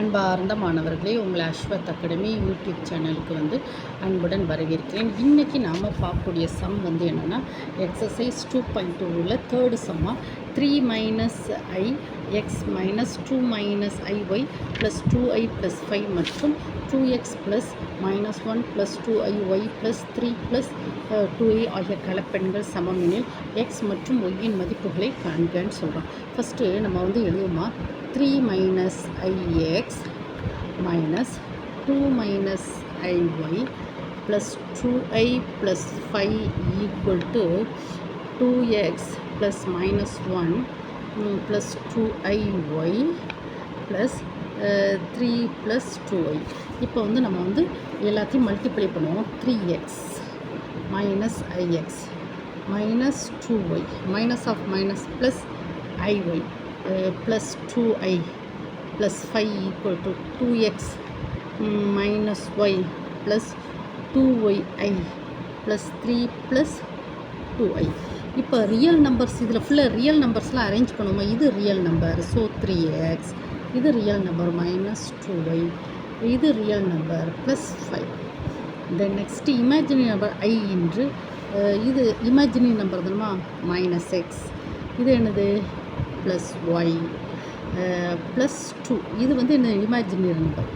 அன்பார்ந்த மாணவர்களே, உங்களை அஸ்வத் அகாடமி யூடியூப் சேனலுக்கு அன்புடன் வரவேற்கிறேன். இன்றைக்கி நாம் பார்க்கக்கூடிய சம் என்னென்னா, exercise 2.2ல் third Shammah 3 - i x - 2 - iy + 2i + 5 மற்றும் 2x + -1 + 2iy + 3 + 2i ஆகிய கலப்பெண்கள் சமம் எனில் x மற்றும் y இன் மதிப்புகளை காண்கன்னு சொல்கிறோம். ஃபஸ்ட்டு நம்ம எழுதுவோமா, 3 - ix minus 2 - iy plus 2i plus 5 equal to 2x plus -1 plus 2iy plus 3 plus 2i. இப்போ நம்ம எல்லாத்தையும் மல்டிப்ளை பண்ணுவோம். 3x minus ix minus 2y minus of minus plus iy plus 2i plus 5 equal to 2x minus y plus 2yi plus 3 plus 2i. இப்போ real numbers இதில் ஃபுல்லாக real நம்பர்ஸ்லாம் arrange பண்ணுவோமா. இது real number, so 3x. இது real number minus 2y. இது real number plus 5. Then next imaginary number i என்று இது imaginary number தானமா, -x. இது என்னது ப்ளஸ் y ப்ளஸ் 2. இது என்ன இமேஜினரி நம்பர்,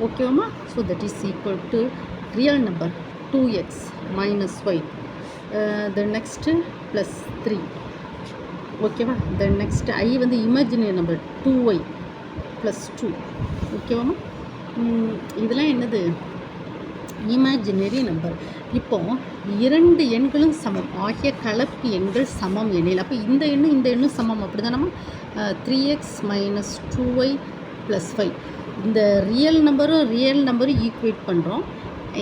ஓகேவாம்மா. So that is equal to real number 2x minus y. Then next plus 3, ஓகேவா. Then next I imaginary number 2y plus 2, ஓகேவாம்மா. இதெல்லாம் என்னது இமேஜினரி நம்பர். இப்போ இரண்டு எண்களும் சமம் ஆகிய கலப்பு எண்கள் சமம் எனில், அப்போ இந்த எண்ணும் சமம், அப்படி தானம்மா. 3x minus 2y plus 5. இந்த ரியல் நம்பரும் ஈக்குவேட் பண்ணுறோம்,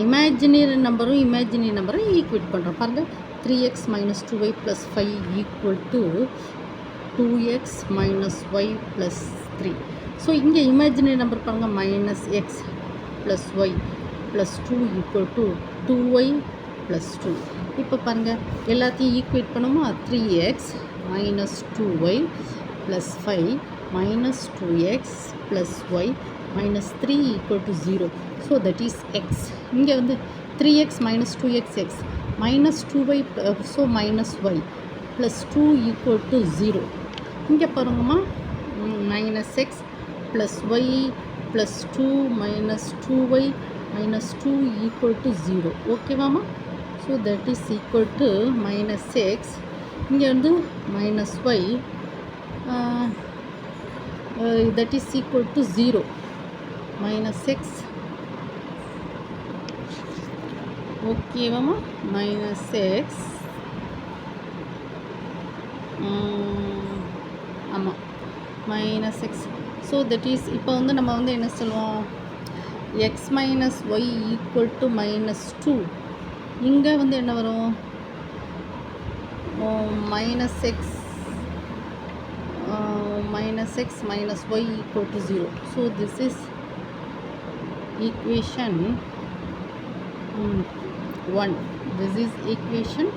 இமேஜினரி நம்பரும் ஈக்குவேட் பண்ணுறோம். பாருங்கள், 3x minus 2y plus 5 equal to 2x minus y plus 3. So இங்கே இமேஜினரி நம்பர் பாருங்கள், -x plus y plus 2 equal to 2y plus 2. இப்போ பாருங்கள், எல்லாத்தையும் ஈக்குவேட் பண்ணுமா. 3x minus 2y plus 5 minus 2x plus y minus 3 equal to 0. So that is x. இங்கே 3x minus 2x x minus 2y, so minus y plus 2 equal to 0. இங்கே பாருங்கம்மா, minus x plus y plus 2 minus 2y minus 2 equal to 0, ஓகேவாம்மா. So that is equal to minus x. இங்கே minus y, that is equal to 0. minus x, ஓகேவாம்மா. minus x, ஆமாம், minus x. So that is இப்போ நம்ம என்ன சொல்லுவோம், x minus y equal to minus 2. இங்கே என்ன வரும், minus x minus y equal to 0. So this is equation 1. This is equation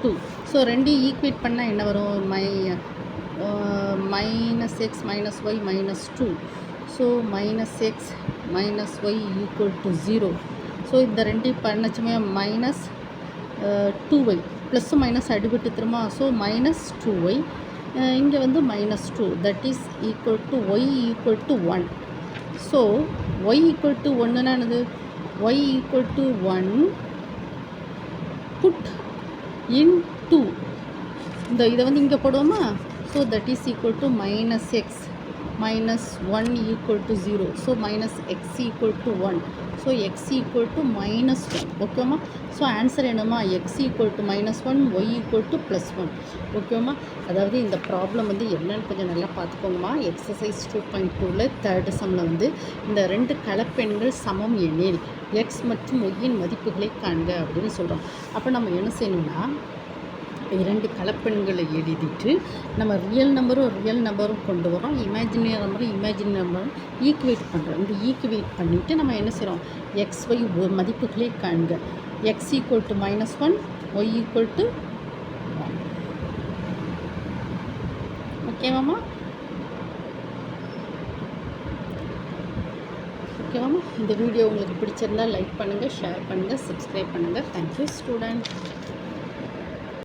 2. So ரெண்டு equate பண்ணால் என்ன வரும், minus x minus y minus 2. So minus x minus y equal to 0. So இந்த ரெண்டு பண்ணச்சுமே minus 2y plus minus அடிபட்டு திரும்ப. So minus 2y, இங்கே minus 2, that is equal to y equal to 1. So y equal to 1னா என்னது, y equal to 1 put in 2. இதை இங்கே போடுவோமா. So that is equal to minus x minus 1 equal to 0. So minus x equal to 1. So x equal to minus 1, ஓகேம்மா. So answer என்னம்மா, x equal to minus 1, y equal to plus 1, ஓகேம்மா. அதாவது இந்த problem என்னன்னு கொஞ்சம் நல்லா பார்த்துக்கோங்கம்மா. Exercise 2.2ல் third சம்மில் இந்த ரெண்டு கலப்பெண்கள் சமம் எனில் x மற்றும் y-இன் மதிப்புகளை காண்க அப்படின்னு சொல்கிறோம். அப்போ நம்ம என்ன செய்யணும்னா, இரண்டு கலப்பெண்களை எழுதிட்டு நம்ம ரியல் நம்பரும் கொண்டு வரோம், இமேஜினரி நம்பரும் ஈக்குவேட் பண்ணுறோம். இந்த ஈக்குவேட் பண்ணிவிட்டு நம்ம என்ன செய்கிறோம், xy மதிப்புகளே காண்க. x equal to -1, y equal to 1, ஓகேவாம்மா. ஓகேவாம்மா? இந்த வீடியோ உங்களுக்கு பிடிச்சிருந்தால் லைக் பண்ணுங்கள், ஷேர் பண்ணுங்கள், சப்ஸ்கிரைப் பண்ணுங்கள். Thank you student.